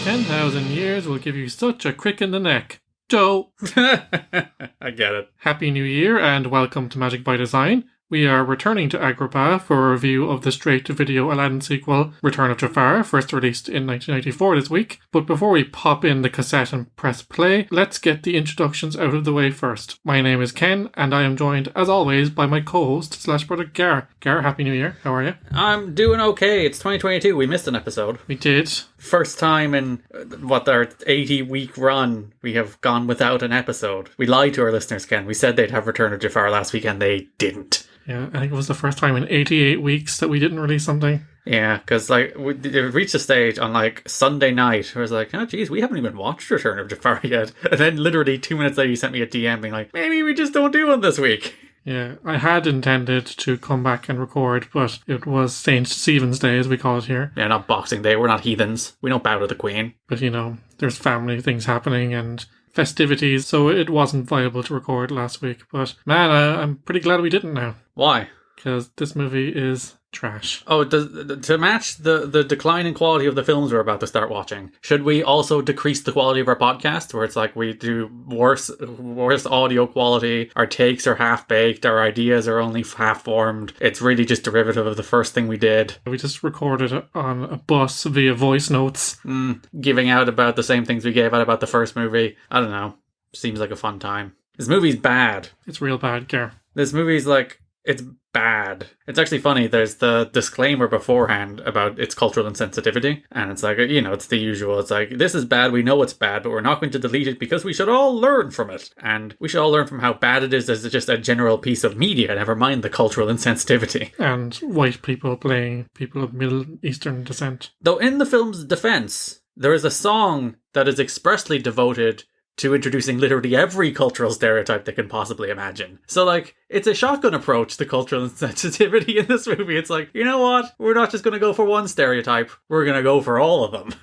10,000 years will give you such a crick in the neck. Joe. I get it. Happy New Year and welcome to Magic by Design. We are returning to Agrabah for a review of the straight-to-video Aladdin sequel, Return of Jafar, first released in 1994 this week. But before we pop in the cassette and press play, let's get the introductions out of the way first. My name is Ken, and I am joined, as always, by my co-host / brother Gar. Gar, Happy New Year. How are you? I'm doing okay. It's 2022. We missed an episode. We did. First time in, our 80-week run, we have gone without an episode. We lied to our listeners, Ken. We said they'd have Return of Jafar last week, and they didn't. Yeah, I think it was the first time in 88 weeks that we didn't release something. Yeah, because we reached a stage on Sunday night where I was like, oh geez, we haven't even watched Return of Jafar yet. And then literally 2 minutes later you sent me a DM being like, maybe we just don't do one this week. Yeah, I had intended to come back and record, but it was St. Stephen's Day, as we call it here. Yeah, not Boxing Day. We're not heathens. We don't bow to the Queen. But, there's family things happening and festivities, so it wasn't viable to record last week. But, man, I'm pretty glad we didn't now. Why? Because this movie is trash. Oh, to match the declining quality of the films we're about to start watching, should we also decrease the quality of our podcast, where it's like we do worse audio quality, our takes are half-baked, our ideas are only half-formed, it's really just derivative of the first thing we did. We just recorded it on a bus via voice notes. Giving out about the same things we gave out about the first movie. I don't know. Seems like a fun time. This movie's bad. It's real bad, Gar. This movie's it's bad. It's actually funny. There's the disclaimer beforehand about its cultural insensitivity. And it's like, it's the usual. It's like, this is bad. We know it's bad, but we're not going to delete it because we should all learn from it. And we should all learn from how bad it is as just a general piece of media, never mind the cultural insensitivity. And white people playing people of Middle Eastern descent. Though in the film's defense, there is a song that is expressly devoted to introducing literally every cultural stereotype they can possibly imagine. So, it's a shotgun approach to cultural insensitivity in this movie. It's like, you know what? We're not just going to go for one stereotype. We're going to go for all of them.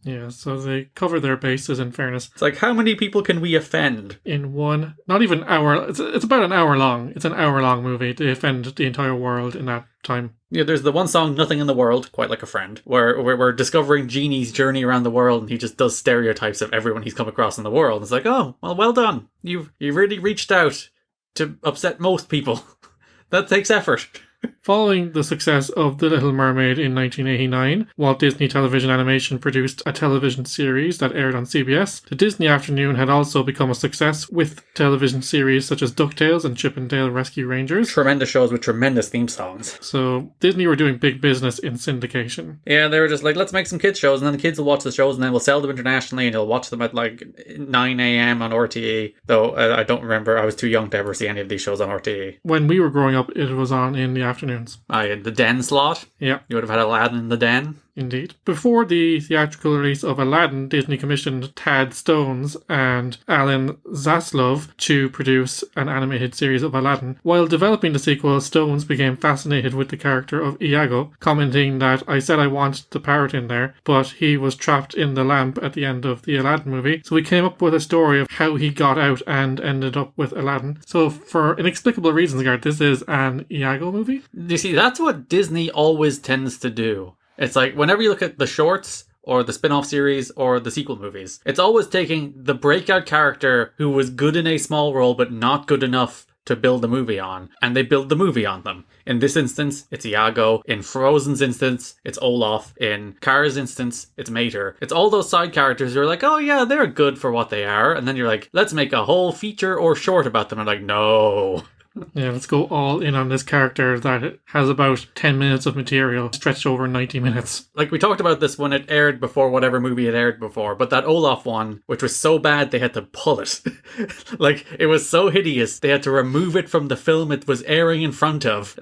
Yeah, so they cover their bases, in fairness. It's like, how many people can we offend? In one, not even hour, it's about an hour long. It's an hour-long movie. They offend the entire world in that time. Yeah, there's the one song, Nothing in the World, Quite Like a Friend, where we're discovering Genie's journey around the world, and he just does stereotypes of everyone he's come across in the world. It's like, oh, well done. You really reached out to upset most people. That takes effort. Following the success of The Little Mermaid in 1989, Walt Disney Television Animation produced a television series that aired on CBS. The Disney Afternoon had also become a success with television series such as DuckTales and Chip and Dale Rescue Rangers. Tremendous shows with tremendous theme songs. So Disney were doing big business in syndication. Yeah, they were just like, let's make some kids shows, and then the kids will watch the shows, and then we'll sell them internationally, and you'll watch them at 9 a.m. on RTE. Though I don't remember, I was too young to ever see any of these shows on RTE. When we were growing up, it was on in the afternoons. The Den slot? Yeah. You would have had Aladdin in the Den? Indeed. Before the theatrical release of Aladdin, Disney commissioned Tad Stones and Alan Zaslov to produce an animated series of Aladdin. While developing the sequel, Stones became fascinated with the character of Iago, commenting that, I said I want the parrot in there, but he was trapped in the lamp at the end of the Aladdin movie. So we came up with a story of how he got out and ended up with Aladdin. So for inexplicable reasons, Garrett, this is an Iago movie? You see, that's what Disney always tends to do. It's like, whenever you look at the shorts, or the spin-off series, or the sequel movies, it's always taking the breakout character who was good in a small role, but not good enough to build a movie on, and they build the movie on them. In this instance, it's Iago. In Frozen's instance, it's Olaf. In Cars' instance, it's Mater. It's all those side characters who are like, oh yeah, they're good for what they are, and then you're like, let's make a whole feature or short about them. I'm like, no. Yeah, let's go all in on this character that has about 10 minutes of material stretched over 90 minutes. We talked about this when it aired before whatever movie it aired before, but that Olaf one, which was so bad they had to pull it. It was so hideous, they had to remove it from the film it was airing in front of.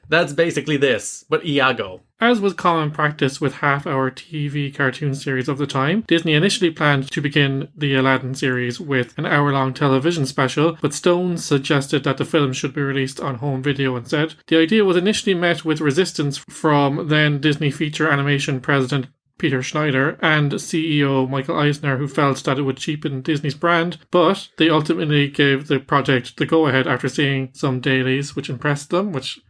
That's basically this, but Iago. As was common practice with half-hour TV cartoon series of the time, Disney initially planned to begin the Aladdin series with an hour-long television special, but Stones suggested that the film should be released on home video instead. The idea was initially met with resistance from then Disney Feature Animation president Peter Schneider and CEO Michael Eisner, who felt that it would cheapen Disney's brand, but they ultimately gave the project the go-ahead after seeing some dailies which impressed them, which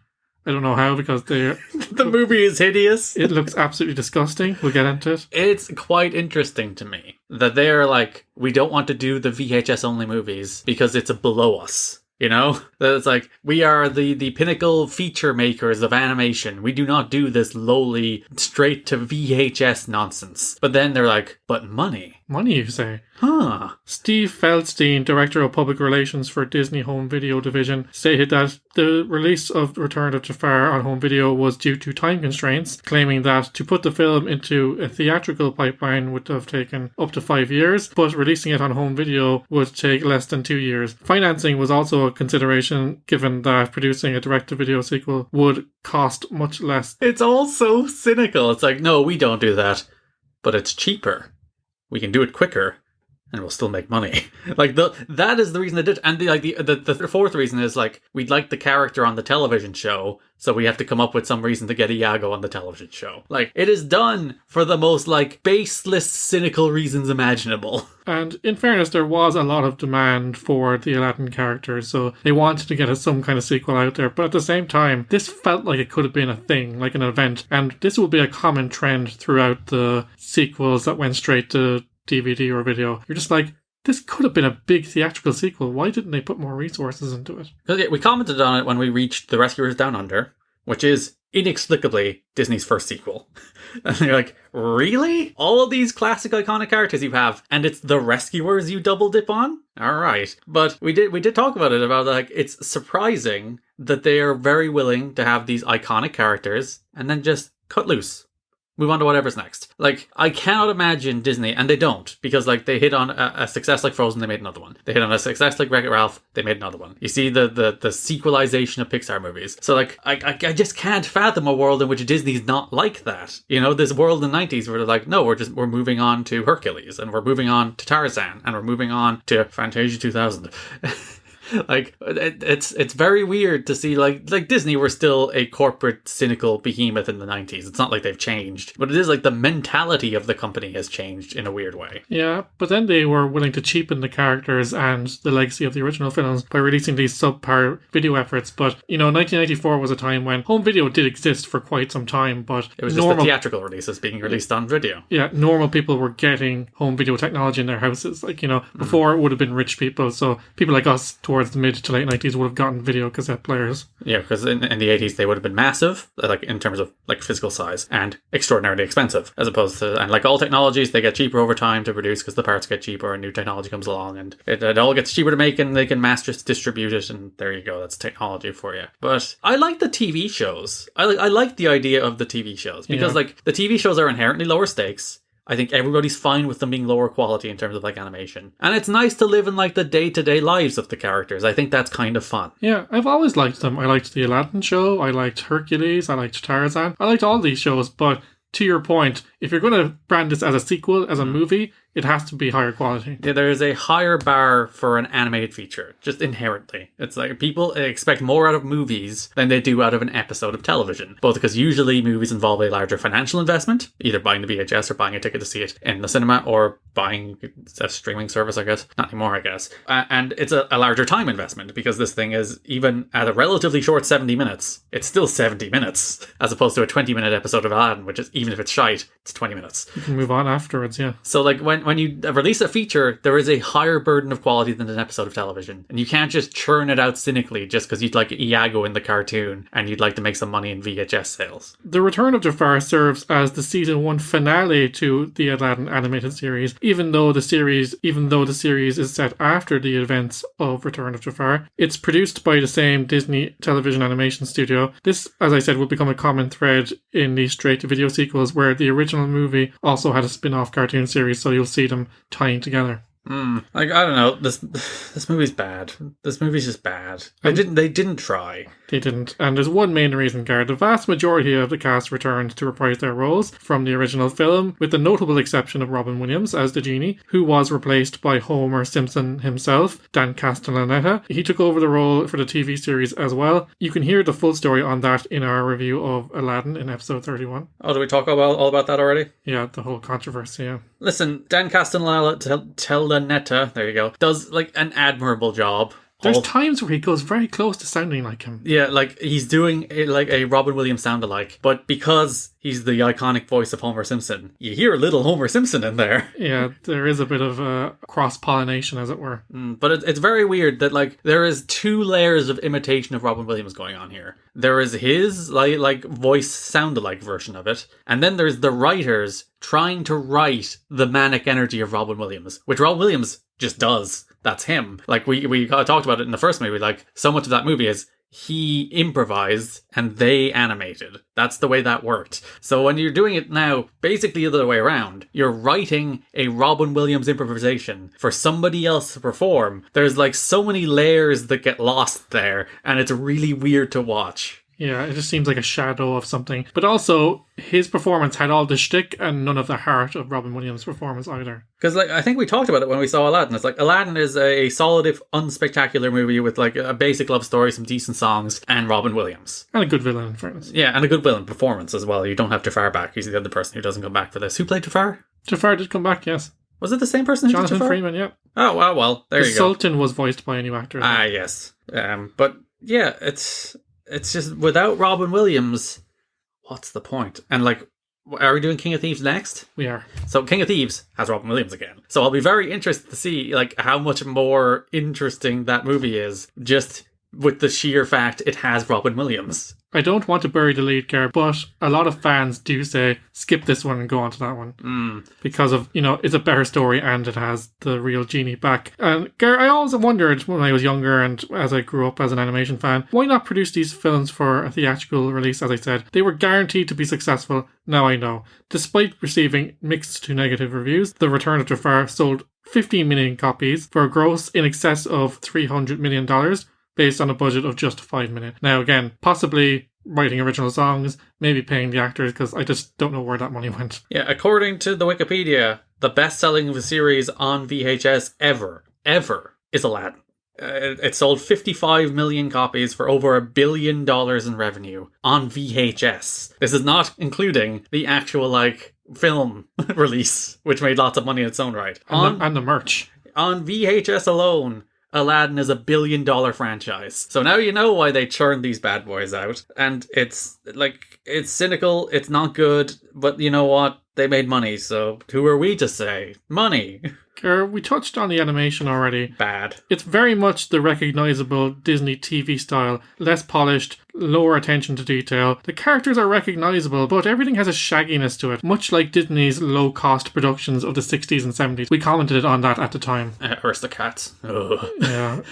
I don't know how, because The movie is hideous. it looks absolutely disgusting. We'll get into it. It's quite interesting to me that they're like, we don't want to do the VHS only movies because it's below us. You know? That it's like, we are the pinnacle feature makers of animation. We do not do this lowly, straight to VHS nonsense. But then they're like, but money. Money, you say? Huh. Steve Feldstein, Director of Public Relations for Disney Home Video Division, stated that the release of Return of Jafar on home video was due to time constraints, claiming that to put the film into a theatrical pipeline would have taken up to 5 years, but releasing it on home video would take less than 2 years. Financing was also a consideration, given that producing a direct-to-video sequel would cost much less. It's all so cynical. It's like, no, we don't do that. But it's cheaper. We can do it quicker. And we'll still make money. Like, that is the reason they did. And the fourth reason is, like, we'd like the character on the television show, so we have to come up with some reason to get Iago on the television show. Like, it is done for the most, like, baseless, cynical reasons imaginable. And in fairness, there was a lot of demand for the Aladdin characters, so they wanted to get some kind of sequel out there. But at the same time, this felt like it could have been a thing, like an event. And this would be a common trend throughout the sequels that went straight to DVD or video. You're just like, this could have been a big theatrical sequel. Why didn't they put more resources into it? Okay, we commented on it when we reached The Rescuers Down Under, which is inexplicably Disney's first sequel. And you're like, really? All of these classic iconic characters you have, and it's The Rescuers you double dip on? Alright. But we did talk about it, about like, it's surprising that they are very willing to have these iconic characters and then just cut loose. Move on to whatever's next. Like, I cannot imagine Disney, and they don't, because, like, they hit on a success like Frozen, they made another one. They hit on a success like Wreck-It Ralph, they made another one. You see the sequelization of Pixar movies. So, like, I just can't fathom a world in which Disney's not like that. You know, this world in the 90s where they're like, no, we're moving on to Hercules, and we're moving on to Tarzan, and we're moving on to Fantasia 2000. Like, it's very weird to see, like Disney were still a corporate, cynical behemoth in the 90s. It's not like they've changed. But it is like the mentality of the company has changed in a weird way. Yeah, but then they were willing to cheapen the characters and the legacy of the original films by releasing these subpar video efforts. But, you know, 1994 was a time when home video did exist for quite some time, but it was just the theatrical releases being released on video. Yeah, normal people were getting home video technology in their houses. Like, you know, before it would have been rich people. So people like us towards the mid to late 90s would have gotten video cassette players. Yeah, because in the 80s they would have been massive, like in terms of like physical size, and extraordinarily expensive, as opposed to, and like all technologies, they get cheaper over time to produce because the parts get cheaper and new technology comes along, and it all gets cheaper to make, and they can mass just distribute it, and there you go, that's technology for you. But I like the TV shows. I like the idea of the TV shows, because like the TV shows are inherently lower stakes. I think everybody's fine with them being lower quality in terms of like animation. And it's nice to live in like the day-to-day lives of the characters. I think that's kind of fun. Yeah, I've always liked them. I liked the Aladdin show, I liked Hercules, I liked Tarzan. I liked all these shows, but to your point, if you're going to brand this as a sequel, as a movie, it has to be higher quality. Yeah, there is a higher bar for an animated feature, just inherently. It's like people expect more out of movies than they do out of an episode of television. Both because usually movies involve a larger financial investment, either buying the VHS or buying a ticket to see it in the cinema, or buying a streaming service, I guess. Not anymore, I guess. And it's a larger time investment, because this thing is, even at a relatively short 70 minutes, it's still 70 minutes, as opposed to a 20-minute episode of Aladdin, which is, even if it's shite, it's 20 minutes. You can move on afterwards, yeah. So like when you release a feature, there is a higher burden of quality than an episode of television. And you can't just churn it out cynically just because you'd like Iago in the cartoon and you'd like to make some money in VHS sales. The Return of Jafar serves as the season 1 finale to the Aladdin animated series, even though the series is set after the events of Return of Jafar. It's produced by the same Disney television animation studio. This, as I said, will become a common thread in the straight-to-video sequels, where the original movie also had a spin-off cartoon series, so you'll see them tying together. Like, I don't know, this movie's bad. This movie's just bad. They didn't try. They didn't. And there's one main reason, Gar. The vast majority of the cast returned to reprise their roles from the original film, with the notable exception of Robin Williams as the genie, who was replaced by Homer Simpson himself, Dan Castellaneta. He took over the role for the TV series as well. You can hear the full story on that in our review of Aladdin in episode 31. Oh, did we talk all about that already? Yeah, the whole controversy, yeah. Listen, Dan Castellaneta, there you go, does like an admirable job There's times where he goes very close to sounding like him. Yeah, like he's doing like a Robin Williams sound-alike, but because he's the iconic voice of Homer Simpson, you hear a little Homer Simpson in there. Yeah, there is a bit of cross-pollination, as it were. But it's very weird that like there is 2 layers of imitation of Robin Williams going on here. There is his like voice sound-alike version of it, and then there's the writers trying to write the manic energy of Robin Williams, which Robin Williams just does. That's him. Like we talked about it in the first movie. Like so much of that movie is he improvised and they animated. That's the way that worked. So when you're doing it now, basically the other way around, you're writing a Robin Williams improvisation for somebody else to perform. There's like so many layers that get lost there, and it's really weird to watch. Yeah, it just seems like a shadow of something. But also, his performance had all the shtick and none of the heart of Robin Williams' performance either. Because like I think we talked about it when we saw Aladdin. It's like Aladdin is a solid if unspectacular movie with like a basic love story, some decent songs, and Robin Williams. And a good villain, in fairness. Yeah, and a good villain performance as well. You don't have Jafar back. He's the other person who doesn't come back for this. Who played Jafar? Jafar did come back, yes. Was it the same person who did Jonathan Jafar? Freeman, yeah. Oh, well, there the you go. Sultan was voiced by a new actor. Ah, yes. But yeah, it's just without Robin Williams, what's the point? And like, are we doing King of Thieves next? We are. So King of Thieves has Robin Williams again. So I'll be very interested to see like how much more interesting that movie is, just with the sheer fact it has Robin Williams. I don't want to bury the lead, Gar, but a lot of fans do say skip this one and go on to that one. Because of, it's a better story and it has the real genie back. And Gar, I always wondered when I was younger and as I grew up as an animation fan, why not produce these films for a theatrical release? As I said, they were guaranteed to be successful. Now I know. Despite receiving mixed to negative reviews, The Return of Jafar sold 15 million copies for a gross in excess of $300 million. Based on a budget of just $5 million. Now, again, possibly writing original songs, maybe paying the actors, because I just don't know where that money went. Yeah, according to the Wikipedia, the best-selling series on VHS ever is Aladdin. It sold 55 million copies for over $1 billion in revenue on VHS. This is not including the actual, film release, which made lots of money in its own right. And the merch. On VHS alone, Aladdin is $1 billion franchise. So now you know why they churned these bad boys out. And it's cynical, it's not good, but you know what? They made money, so who are we to say? Money. We touched on the animation already. Bad. It's very much the recognisable Disney TV style, less polished, lower attention to detail. The characters are recognisable, but everything has a shagginess to it, much like Disney's low-cost productions of the 60s and 70s. We commented on that at the time. Aristocats.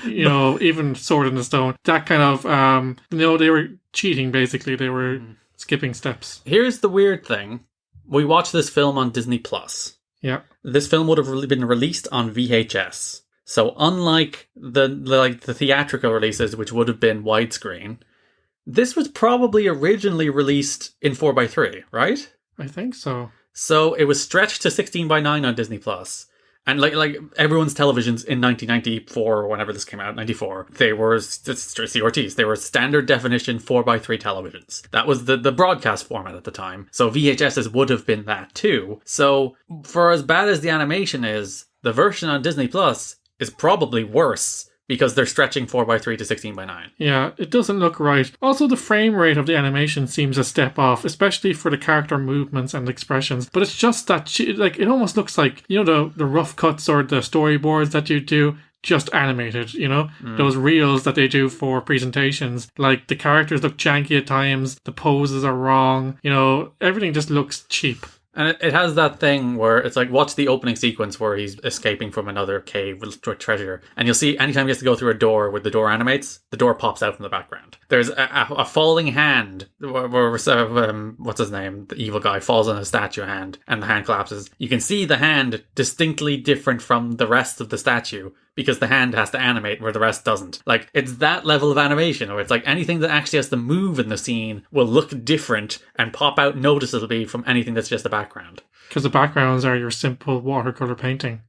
Yeah, even Sword in the Stone. That kind of, they were cheating, basically. They were skipping steps. Here's the weird thing. We watched this film on Disney Plus. Yeah. This film would have been released on VHS. So unlike the theatrical releases, which would have been widescreen, this was probably originally released in 4:3, right? I think so. So it was stretched to 16:9 on Disney Plus. And like everyone's televisions in 1994 or whenever this came out, 94, they were CRTs. They were standard definition 4:3 televisions. That was the broadcast format at the time. So VHSs would have been that too. So for as bad as the animation is, the version on Disney Plus is probably worse, because they're stretching 4:3 to 16:9. Yeah, it doesn't look right. Also, the frame rate of the animation seems a step off, especially for the character movements and expressions. But it's just that, it almost looks like, the rough cuts or the storyboards that you do, just animated, Those reels that they do for presentations. Like, the characters look janky at times, the poses are wrong, everything just looks cheap. And it has that thing where it's like, watch the opening sequence where he's escaping from another cave with treasure. And you'll see anytime he has to go through a door where the door animates, the door pops out from the background. There's a falling hand where what's his name? The evil guy falls on a statue hand and the hand collapses. You can see the hand distinctly different from the rest of the statue, because the hand has to animate where the rest doesn't. Like, it's that level of animation, or it's like anything that actually has to move in the scene will look different and pop out noticeably from anything that's just a background. Because the backgrounds are your simple watercolor painting.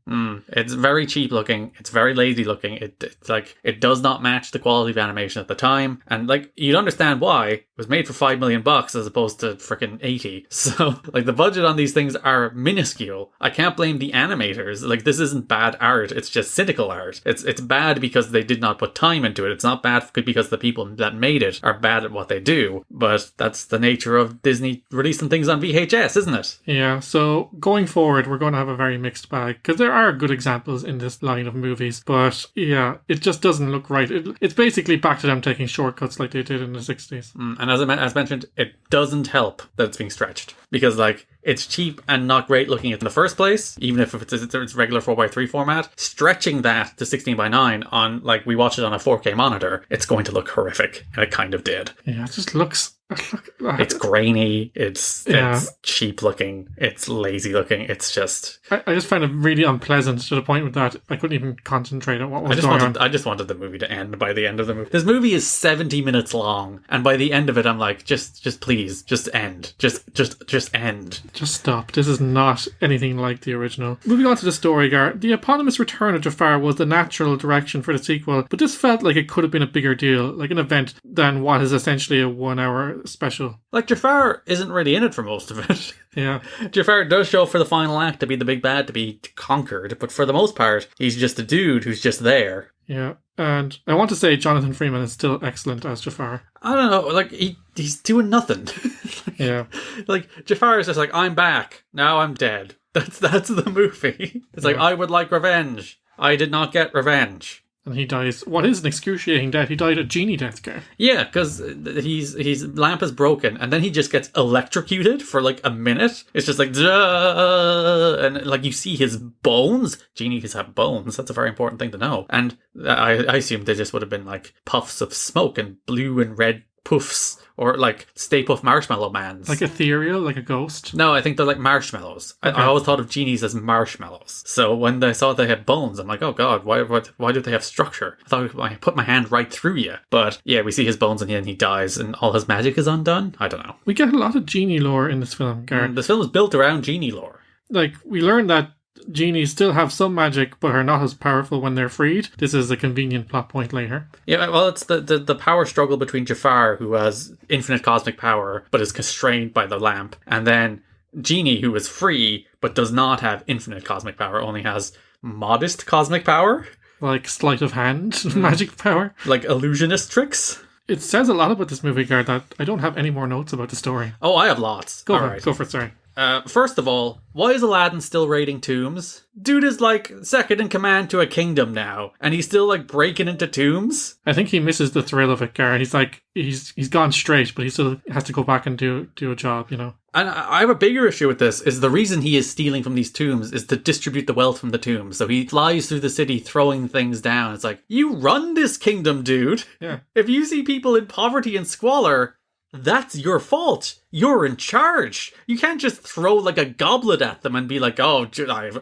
It's very cheap looking. It's very lazy looking. It does not match the quality of animation at the time. And you'd understand why was made for $5 million as opposed to freaking 80. So, like, the budget on these things are minuscule. I can't blame the animators. Like, this isn't bad art. It's just cynical art. It's bad because they did not put time into it. It's not bad because the people that made it are bad at what they do. But that's the nature of Disney releasing things on VHS, isn't it? Yeah, so going forward, we're going to have a very mixed bag, because there are good examples in this line of movies, but yeah, it just doesn't look right. It's basically back to them taking shortcuts like they did in the 60s. And as mentioned, it doesn't help that it's being stretched, because like it's cheap and not great looking in the first place, even if it's regular 4:3 format. Stretching that to 16:9 on, like, we watch it on a 4K monitor, it's going to look horrific, and it kind of did. Yeah, it just looks... It's grainy, it's cheap looking, it's lazy looking, it's just... I just find it really unpleasant to the point that I couldn't even concentrate on what was going on. I just wanted the movie to end by the end of the movie. This movie is 70 minutes long, and by the end of it I'm like, just please, just end. Just end. Just stop. This is not anything like the original. Moving on to the story, Gar. The eponymous Return of Jafar was the natural direction for the sequel, but this felt like it could have been a bigger deal, like an event, than what is essentially a 1 hour special. Like, Jafar isn't really in it for most of it. Yeah. Jafar does show up for the final act to be the big bad, to be conquered, but for the most part, he's just a dude who's just there. Yeah, and I want to say Jonathan Freeman is still excellent as Jafar. I don't know, like, he's doing nothing. Yeah. Like, Jafar is just like, I'm back, now I'm dead. That's the movie. It's like, I would like revenge. I did not get revenge. And he dies. What is an excruciating death? He died a genie death, Gar. Yeah, because his lamp is broken, and then he just gets electrocuted for like a minute. It's just like, duh, and like you see his bones. Genies have bones. That's a very important thing to know. And I assume they just would have been like puffs of smoke and blue and red puffs, or like Stay Puft Marshmallow Mans. Like ethereal, like a ghost? No, I think they're like marshmallows. Okay. I always thought of genies as marshmallows. So when I saw they had bones, I'm like, oh god, why do they have structure? I thought I put my hand right through you. But yeah, we see his bones and then he dies and all his magic is undone. I don't know. We get a lot of genie lore in this film, Gar. This film is built around genie lore. Like, we learn that genies still have some magic, but are not as powerful when they're freed. This is a convenient plot point later. Yeah, well, it's the power struggle between Jafar, who has infinite cosmic power, but is constrained by the lamp, and then Genie, who is free, but does not have infinite cosmic power, only has modest cosmic power. Like sleight of hand magic power. Like illusionist tricks. It says a lot about this movie, Gar, that I don't have any more notes about the story. Oh, I have lots. Go for it, sorry. First of all, why is Aladdin still raiding tombs? Dude is like second in command to a kingdom now, and he's still like breaking into tombs? I think he misses the thrill of it, Gar. He's like, he's gone straight, but he still has to go back and do a job, you know? And I have a bigger issue with this, is the reason he is stealing from these tombs is to distribute the wealth from the tombs. So he flies through the city throwing things down. It's like, you run this kingdom, dude. Yeah. If you see people in poverty and squalor, that's your fault. You're in charge. You can't just throw like a goblet at them and be like, oh,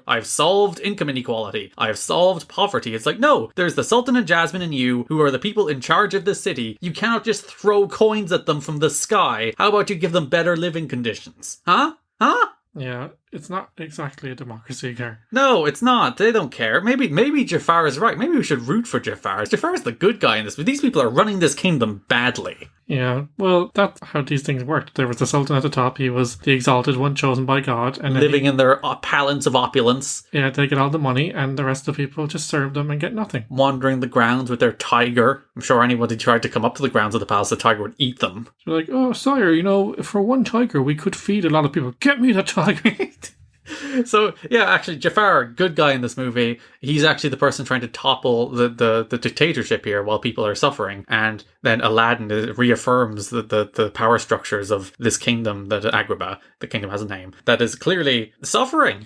I've solved income inequality. I've solved poverty. It's like, no, there's the Sultan and Jasmine and you, who are the people in charge of this city. You cannot just throw coins at them from the sky. How about you give them better living conditions? Huh? Yeah, it's not exactly a democracy, Gar. No, it's not. They don't care. Maybe Jafar is right. Maybe we should root for Jafar. Jafar's the good guy in this, but these people are running this kingdom badly. Yeah, well, that's how these things worked. There was the Sultan at the top. He was the exalted one chosen by God. And living in their palace of opulence. Yeah, they get all the money, and the rest of the people just serve them and get nothing. Wandering the grounds with their tiger. I'm sure anybody tried to come up to the grounds of the palace, the tiger would eat them. They're like, oh, sire, you know, for one tiger, we could feed a lot of people. Get me the tiger. So, yeah, actually, Jafar, good guy in this movie. He's actually the person trying to topple the dictatorship here while people are suffering. And then Aladdin reaffirms the power structures of this kingdom, that Agrabah, the kingdom has a name, that is clearly suffering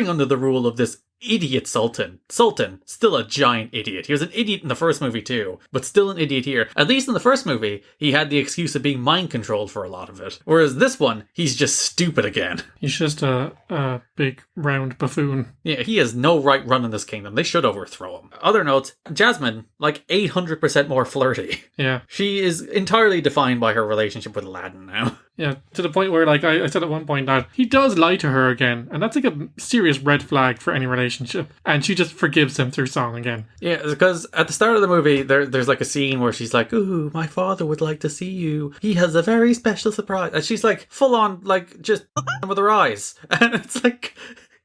under the rule of this idiot Sultan. Sultan, still a giant idiot. He was an idiot in the first movie too, but still an idiot here. At least in the first movie, he had the excuse of being mind controlled for a lot of it. Whereas this one, he's just stupid again. He's just a big round buffoon. Yeah, he has no right running this kingdom. They should overthrow him. Other notes, Jasmine, like 800% more flirty. Yeah. She is entirely defined by her relationship with Aladdin now. Yeah, to the point where, like, I said at one point that he does lie to her again, and that's like a serious red flag for any relationship. And she just forgives him through song again. Yeah, because at the start of the movie, there's like a scene where she's like, "Ooh, my father would like to see you. He has a very special surprise." And she's like, full on, like, just with her eyes. And it's like,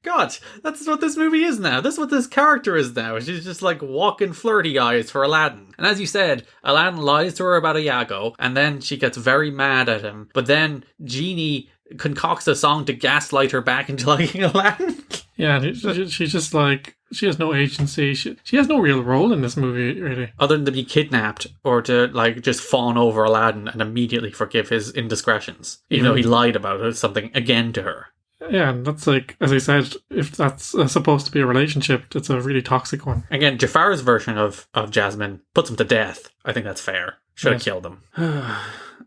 God, that's what this movie is now. This is what this character is now. She's just like walking flirty eyes for Aladdin. And as you said, Aladdin lies to her about Iago, and then she gets very mad at him. But then Genie concocts a song to gaslight her back into liking Aladdin. Yeah, she's just like, she has no agency. She has no real role in this movie, really. Other than to be kidnapped or to, like, just fawn over Aladdin and immediately forgive his indiscretions, even though he lied about something again to her. Yeah, and that's like, as I said, if that's supposed to be a relationship, it's a really toxic one. Again, Jafar's version of Jasmine puts him to death. I think that's fair. Should have killed him.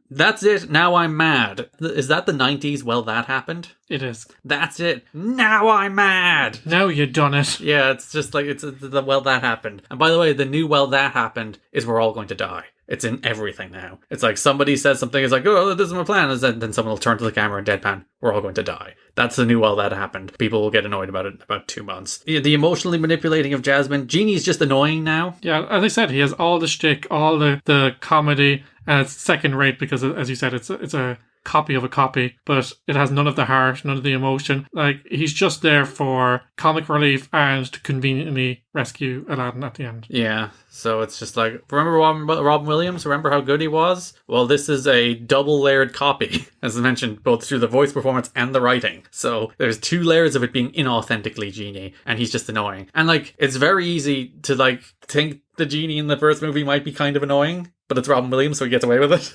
That's it. Now I'm mad. Is that the 90s? Well, that happened? It is. That's it. Now I'm mad. Now you done it. Yeah, it's just like, it's the well, that happened. And by the way, the new well, that happened is we're all going to die. It's in everything now. It's like somebody says something, it's like, oh, this is my plan. And then someone will turn to the camera and deadpan, we're all going to die. That's the new well, that happened. People will get annoyed about it in about 2 months. The emotionally manipulating of Jasmine. Genie's just annoying now. Yeah, as I said, he has all the shtick, all the comedy, and it's second rate because, as you said, it's a copy of a copy, but it has none of the heart, none of the emotion. Like, he's just there for comic relief and to conveniently rescue Aladdin at the end. Yeah, so it's just like, remember Robin Williams? Remember how good he was? Well, this is a double-layered copy, as I mentioned, both through the voice performance and the writing. So there's 2 layers of it being inauthentically Genie, and he's just annoying. And, like, it's very easy to, like, think the Genie in the first movie might be kind of annoying, but it's Robin Williams, so he gets away with it.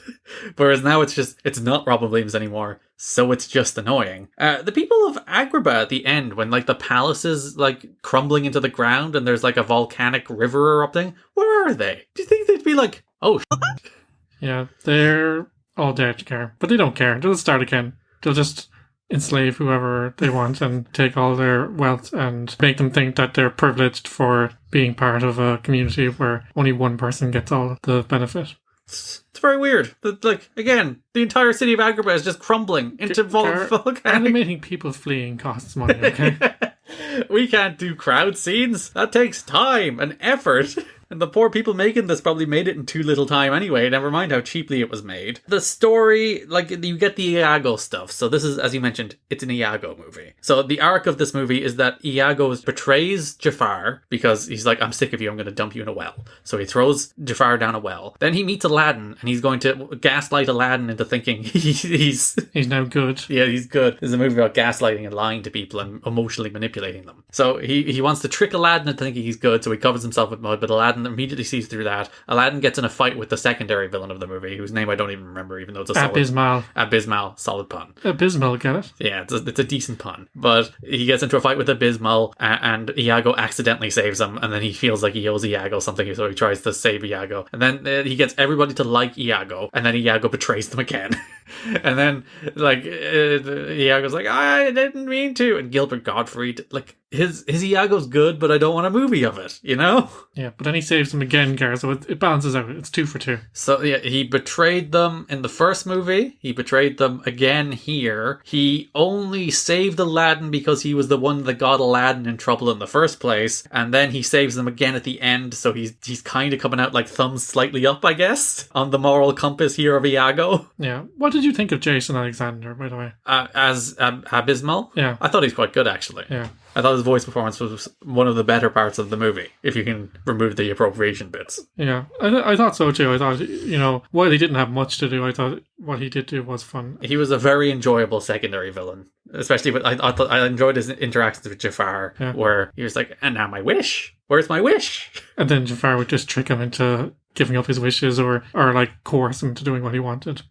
Whereas now it's not Robin Williams anymore, so it's just annoying. The people of Agrabah at the end, when, like, the palace is, like, crumbling into the ground and there's, like, a volcanic river erupting, where are they? Do you think they'd be like, oh, Yeah, they're all dead to care. But they don't care. They'll start again. They'll just enslave whoever they want and take all their wealth and make them think that they're privileged for being part of a community where only one person gets all the benefit. It's very weird. Like, again, the entire city of Agrabah is just crumbling into volcanic. Animating people fleeing costs money, okay? We can't do crowd scenes. That takes time and effort. And the poor people making this probably made it in too little time anyway, never mind how cheaply it was made. The story, like, you get the Iago stuff. So this is, as you mentioned, it's an Iago movie. So the arc of this movie is that Iago betrays Jafar because he's like, I'm sick of you, I'm going to dump you in a well. So he throws Jafar down a well. Then he meets Aladdin, and he's going to gaslight Aladdin into thinking he's now good. Yeah, he's good. There's a movie about gaslighting and lying to people and emotionally manipulating them. So he wants to trick Aladdin into thinking he's good, so he covers himself with mud, but Aladdin immediately sees through that. Aladdin gets in a fight with the secondary villain of the movie, whose name I don't even remember, even though it's a solid... Abysmal, solid pun. Abysmal, get it? Yeah, it's a decent pun. But he gets into a fight with Abysmal, and Iago accidentally saves him, and then he feels like he owes Iago something, so he tries to save Iago. And then he gets everybody to like Iago, and then Iago betrays them again. And then, like, Iago's like, I didn't mean to. And Gilbert Gottfried, like, his Iago's good, but I don't want a movie of it, you know? Yeah, but then he saves him again, Gar, so it balances out. It's 2 for 2. So, yeah, he betrayed them in the first movie. He betrayed them again here. He only saved Aladdin because he was the one that got Aladdin in trouble in the first place. And then he saves them again at the end, so he's kind of coming out like thumbs slightly up, I guess, on the moral compass here of Iago. Yeah. What did you think of Jason Alexander, by the way? As Abysmal? Yeah. I thought he's quite good, actually. Yeah. I thought his voice performance was one of the better parts of the movie, if you can remove the appropriation bits. Yeah, I thought so too. I thought, while he didn't have much to do, I thought what he did do was fun. He was a very enjoyable secondary villain, especially with, I enjoyed his interactions with Jafar, where he was like, and now my wish. Where's my wish? And then Jafar would just trick him into giving up his wishes or like coerce him to doing what he wanted.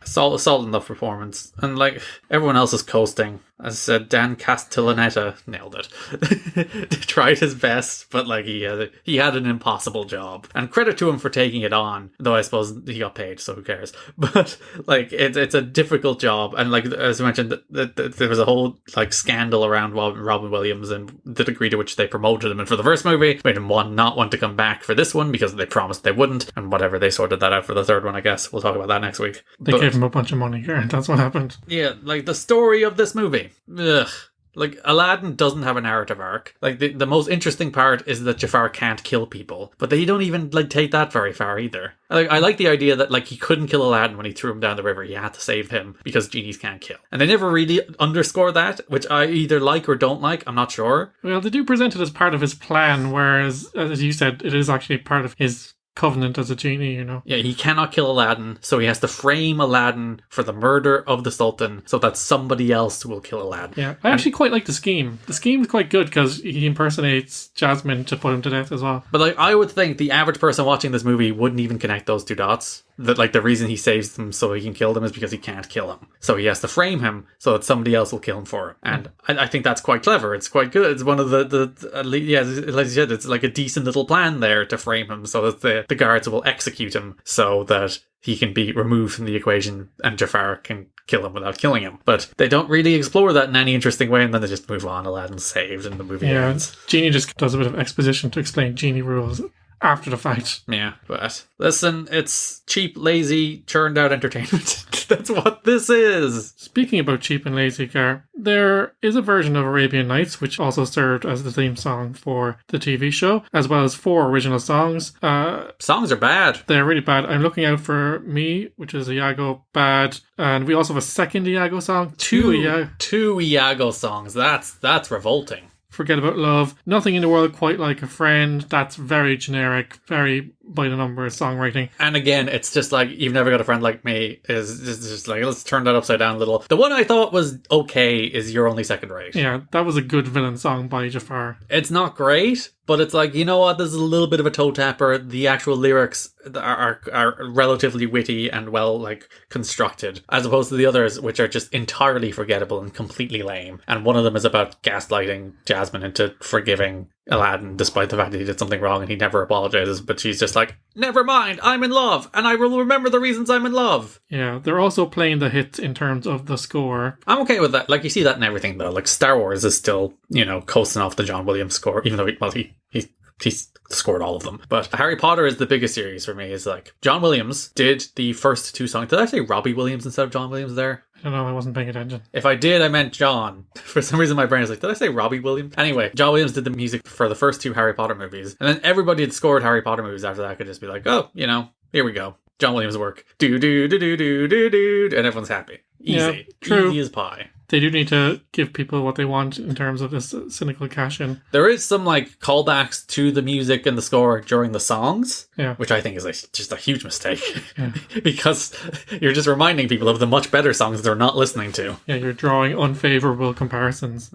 Solid enough performance. And like everyone else is coasting. As I said, Dan Castellaneta nailed it. Tried his best, but like he had an impossible job. And credit to him for taking it on, though I suppose he got paid, so who cares? But like it's a difficult job, and like as I mentioned, there was a whole like scandal around Robin Williams and the degree to which they promoted him. And for the first movie, made him not want to come back for this one because they promised they wouldn't, and whatever, they sorted that out for the third one. I guess we'll talk about that next week. They gave him a bunch of money here, and that's what happened. Yeah, like the story of this movie. Ugh. Like, Aladdin doesn't have a narrative arc. Like, the most interesting part is that Jafar can't kill people. But they don't even, like, take that very far either. I like the idea that, like, he couldn't kill Aladdin when he threw him down the river. He had to save him because genies can't kill. And they never really underscore that, which I either like or don't like. I'm not sure. Well, they do present it as part of his plan, whereas, as you said, it is actually part of his covenant as a genie, you know. Yeah, he cannot kill Aladdin, so he has to frame Aladdin for the murder of the Sultan so that somebody else will kill Aladdin. Yeah, I actually quite like the scheme. The scheme's quite good because he impersonates Jasmine to put him to death as well. But like, I would think the average person watching this movie wouldn't even connect those two dots. That like the reason he saves them so he can kill them is because he can't kill him. So he has to frame him so that somebody else will kill him for him. And I think that's quite clever. It's quite good. It's one of yeah, like you said, it's like a decent little plan there to frame him so that the guards will execute him so that he can be removed from the equation and Jafar can kill him without killing him. But they don't really explore that in any interesting way, and then they just move on. Aladdin's saved and the movie ends. Genie just does a bit of exposition to explain genie rules after the fact. Yeah, but listen, it's cheap, lazy, churned out entertainment. That's what this is. Speaking about cheap and lazy, Gar, there is a version of Arabian Nights which also served as the theme song for the TV show, as well as 4 original songs. Songs are bad. They're really bad. I'm Looking Out for Me, which is Iago, bad. And we also have a second Iago song. Two Iago songs. That's revolting. Forget About Love, Nothing in the World Quite Like a Friend. That's very generic, very by the numbers songwriting. And again, it's just like, You've Never Got a Friend Like Me is just like, let's turn that upside down a little. The one I thought was okay is You're Only Second Rate. Yeah, that was a good villain song by Jafar. It's not great, but it's like, you know what, this is a little bit of a toe tapper. The actual lyrics are relatively witty and well like constructed, as opposed to the others, which are just entirely forgettable and completely lame. And one of them is about gaslighting Jasmine into forgiving Aladdin despite the fact that he did something wrong and he never apologizes, but she's just like, never mind, I'm in love and I will remember the reasons I'm in love. Yeah, they're also playing the hits in terms of the score. I'm okay with that. Like, you see that in everything though. Like, Star Wars is still, you know, coasting off the John Williams score, even though he scored all of them. But Harry Potter is the biggest series for me. Is like, John Williams did the first 2 songs. Did I say Robbie Williams instead of John Williams there? I don't know, I wasn't paying attention. If I did, I meant John. For some reason my brain is like, did I say Robbie Williams? Anyway, John Williams did the music for the first 2 Harry Potter movies. And then everybody had scored Harry Potter movies after that could just be like, oh, you know, here we go. John Williams' work. Do do do do do do do, and everyone's happy. Easy. Yeah, true. Easy as pie. They do need to give people what they want in terms of this cynical cash-in. There is some like callbacks to the music and the score during the songs, which I think is just a huge mistake. Yeah. Because you're just reminding people of the much better songs they're not listening to. Yeah, you're drawing unfavourable comparisons.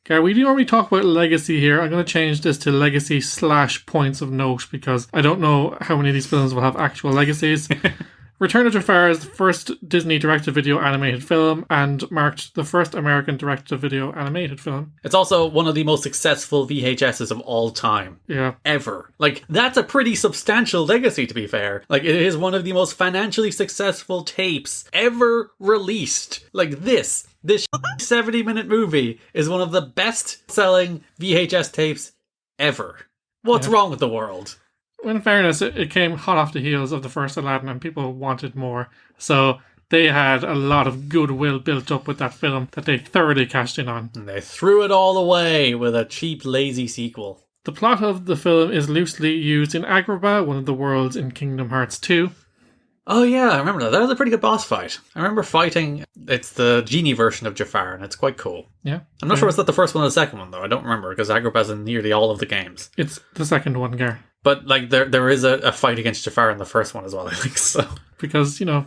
Gary, we do normally talk about legacy here. I'm going to change this to legacy / points of note because I don't know how many of these films will have actual legacies. Return of Jafar is the first Disney direct-to-video animated film and marked the first American direct-to-video animated film. It's also one of the most successful VHSs of all time. Yeah. Ever. Like, that's a pretty substantial legacy, to be fair. Like, it is one of the most financially successful tapes ever released. Like, this 70-minute movie is one of the best-selling VHS tapes ever. What's wrong with the world? In fairness, it came hot off the heels of the first Aladdin and people wanted more. So they had a lot of goodwill built up with that film that they thoroughly cashed in on. And they threw it all away with a cheap, lazy sequel. The plot of the film is loosely used in Agrabah, one of the worlds in Kingdom Hearts 2. Oh yeah, I remember that. That was a pretty good boss fight. I remember fighting, it's the genie version of Jafar, and it's quite cool. Yeah. I'm not sure it's not the first one or the second one, though. I don't remember, because Agrabah's in nearly all of the games. It's the second one, Gar. But like there is a fight against Jafar in the first one as well, I think so. Because, you know,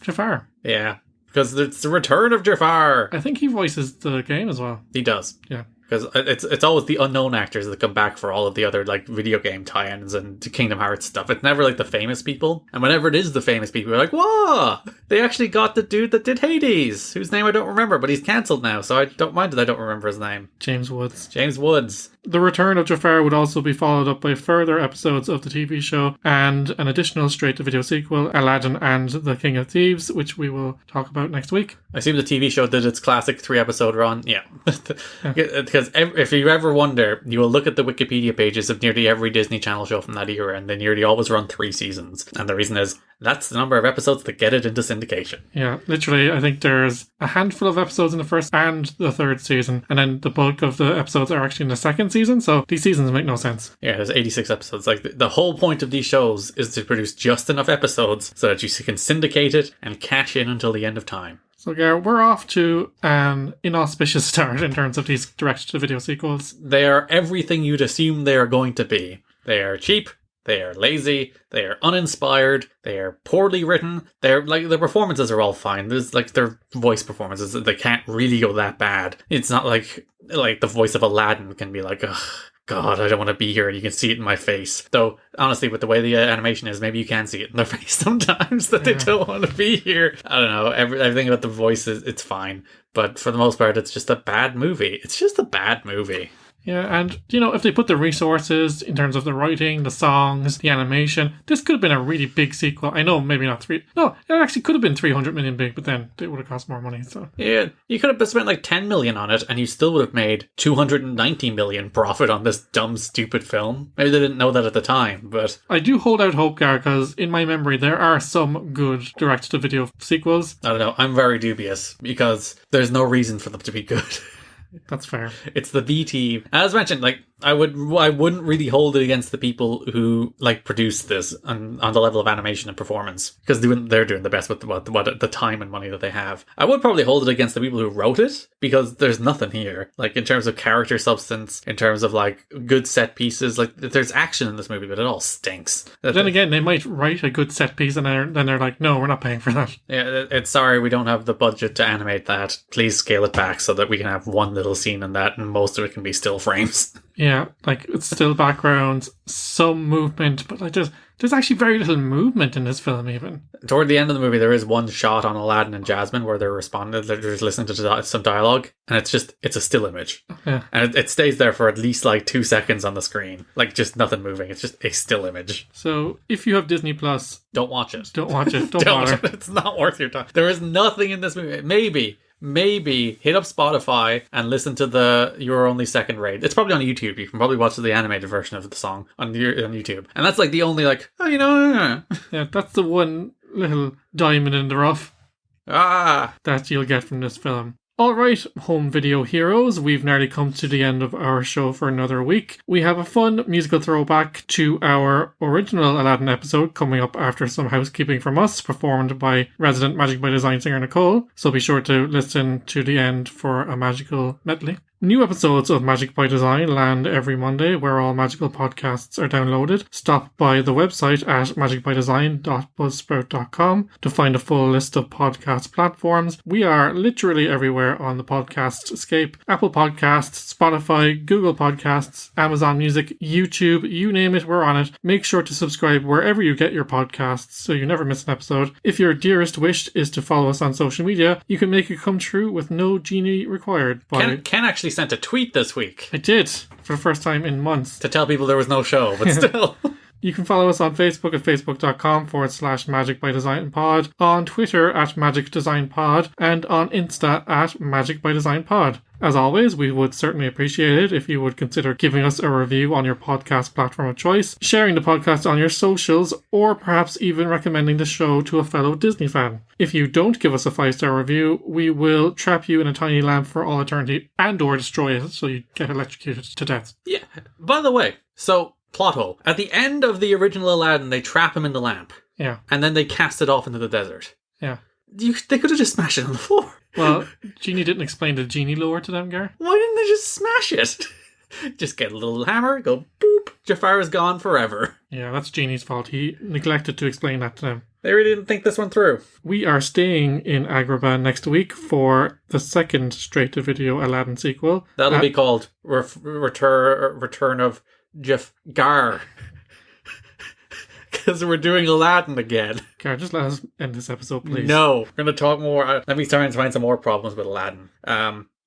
Jafar. Yeah. Because it's the Return of Jafar. I think he voices the game as well. He does. Yeah. Because it's always the unknown actors that come back for all of the other like video game tie-ins and Kingdom Hearts stuff. It's never like the famous people. And whenever it is the famous people, we're like, whoa! They actually got the dude that did Hades, whose name I don't remember, but he's cancelled now, so I don't mind that I don't remember his name. James Woods. James Woods. The Return of Jafar would also be followed up by further episodes of the TV show and an additional straight-to-video sequel, Aladdin and the King of Thieves, which we will talk about next week. I assume the TV show did its classic 3-episode run. Yeah. Because if you ever wonder, you will look at the Wikipedia pages of nearly every Disney Channel show from that era, and they nearly always run 3 seasons. And the reason is, that's the number of episodes that get it into syndication. Yeah, literally, I think there's a handful of episodes in the first and the third season, and then the bulk of the episodes are actually in the second season, so these seasons make no sense. Yeah, there's 86 episodes. Like, the whole point of these shows is to produce just enough episodes so that you can syndicate it and cash in until the end of time. So, Gar, we're off to an inauspicious start in terms of these direct-to-video sequels. They are everything you'd assume they are going to be. They are cheap. They are lazy, they are uninspired, they are poorly written, they're like, the performances are all fine. There's like their voice performances, they can't really go that bad. It's not like the voice of Aladdin can be like, ugh, God, I don't want to be here, and you can see it in my face. Though, honestly, with the way the animation is, maybe you can see it in their face sometimes that they don't want to be here. I don't know, everything about the voices, it's fine. But for the most part, it's just a bad movie. It's just a bad movie. Yeah, and, if they put the resources in terms of the writing, the songs, the animation, this could have been a really big sequel. I know, maybe not No, it actually could have been 300 million big, but then it would have cost more money, so. Yeah, you could have spent like 10 million on it, and you still would have made 290 million profit on this dumb, stupid film. Maybe they didn't know that at the time, but... I do hold out hope, Gar, because in my memory, there are some good direct-to-video sequels. I don't know, I'm very dubious, because there's no reason for them to be good. That's fair. It's the B team. As mentioned, like, I wouldn't really hold it against the people who like produced this on the level of animation and performance, because they're doing the best with what the time and money that they have. I would probably hold it against the people who wrote it, because there's nothing here, like in terms of character substance, in terms of like good set pieces. Like, there's action in this movie, but it all stinks. But then again, they might write a good set piece and then they're like, no, we're not paying for that. Yeah, it's sorry, we don't have the budget to animate that. Please scale it back so that we can have one little scene in that, and most of it can be still frames. Yeah, like, it's still background, some movement, but like there's actually very little movement in this film even. Toward the end of the movie, there is one shot on Aladdin and Jasmine where they're just listening to some dialogue, and it's a still image. Yeah. And it stays there for at least like 2 seconds on the screen. Like, just nothing moving. It's just a still image. So, if you have Disney Plus... Don't watch it. Don't watch it. Don't bother. It's not worth your time. There is nothing in this movie. Maybe hit up Spotify and listen to the You're Only Second Rate. It's probably on YouTube. You can probably watch the animated version of the song on YouTube. And that's like the only like, Yeah, that's the one little diamond in the rough that you'll get from this film. Alright, home video heroes, we've nearly come to the end of our show for another week. We have a fun musical throwback to our original Aladdin episode coming up after some housekeeping from us, performed by resident Magic by Design singer Nicole, so be sure to listen to the end for a magical medley. New episodes of Magic by Design land every Monday, where all magical podcasts are downloaded. Stop by the website at magicbydesign.buzzsprout.com to find a full list of podcast platforms. We are literally everywhere on the podcast scape. Apple Podcasts, Spotify, Google Podcasts, Amazon Music, YouTube, you name it, we're on it. Make sure to subscribe wherever you get your podcasts so you never miss an episode. If your dearest wish is to follow us on social media, you can make it come true with no genie required. Ken actually sent a tweet this week. I did, for the first time in months. To tell people there was no show, but still. You can follow us on Facebook at facebook.com/Magic by Design Pod, on Twitter at Magic Design Pod, and on Insta at Magic by Design Pod. As always, we would certainly appreciate it if you would consider giving us a review on your podcast platform of choice, sharing the podcast on your socials, or perhaps even recommending the show to a fellow Disney fan. If you don't give us a 5-star review, we will trap you in a tiny lamp for all eternity and or destroy it so you get electrocuted to death. Yeah. By the way, so, plot hole. At the end of the original Aladdin, they trap him in the lamp. Yeah. And then they cast it off into the desert. Yeah. They could have just smashed it on the floor. Well, Genie didn't explain the genie lore to them, Gar. Why didn't they just smash it? Just get a little hammer, go boop, Jafar is gone forever. Yeah, that's Genie's fault. He neglected to explain that to them. They really didn't think this one through. We are staying in Agrabah next week for the second straight-to-video Aladdin sequel. That'll be called Return of Jafar. Because we're doing Aladdin again. Gar, just let us end this episode, please. No, we're going to talk more. Let me try and find some more problems with Aladdin.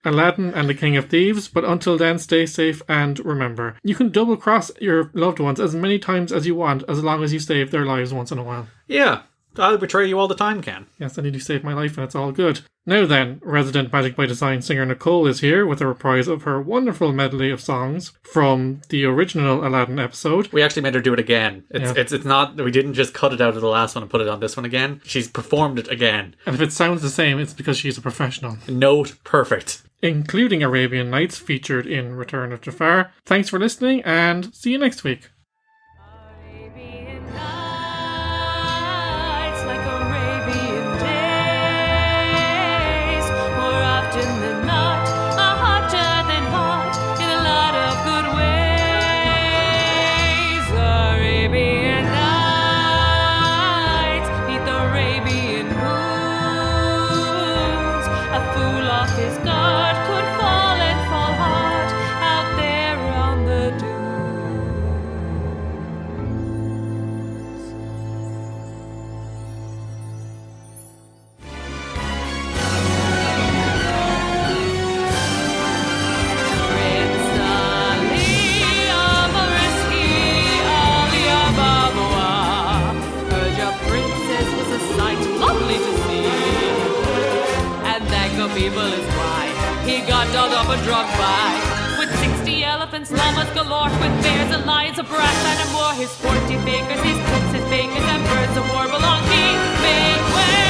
Aladdin and the King of Thieves, but until then, stay safe and remember, you can double cross your loved ones as many times as you want, as long as you save their lives once in a while. Yeah, I'll betray you all the time, Ken. Yes, I need to save my life and it's all good. Now then, resident Magic by Design singer Nicole is here with a reprise of her wonderful medley of songs from the original Aladdin episode. We actually made her do it again. It's not, we didn't just cut it out of the last one and put it on this one again. She's performed it again. And if it sounds the same, it's because she's a professional. Note perfect. Including Arabian Nights featured in Return of Jafar. Thanks for listening and see you next week. Arabian nights, like Arabian days, more often than not, are hotter than hot in a lot of good ways. Arabian nights, neath Arabian moons, a fool off his guard could fall and fall hard out there on the dunes. Prince Ali of Ali Ababa, heard your princess was a sight lovely to see, and that the people is why he got dug up and drugged by, with 60 elephants, llamas galore, with bears and lions, a brass and more, his 40 fingers, his cooks, his bakers, and birds of war belong he made way.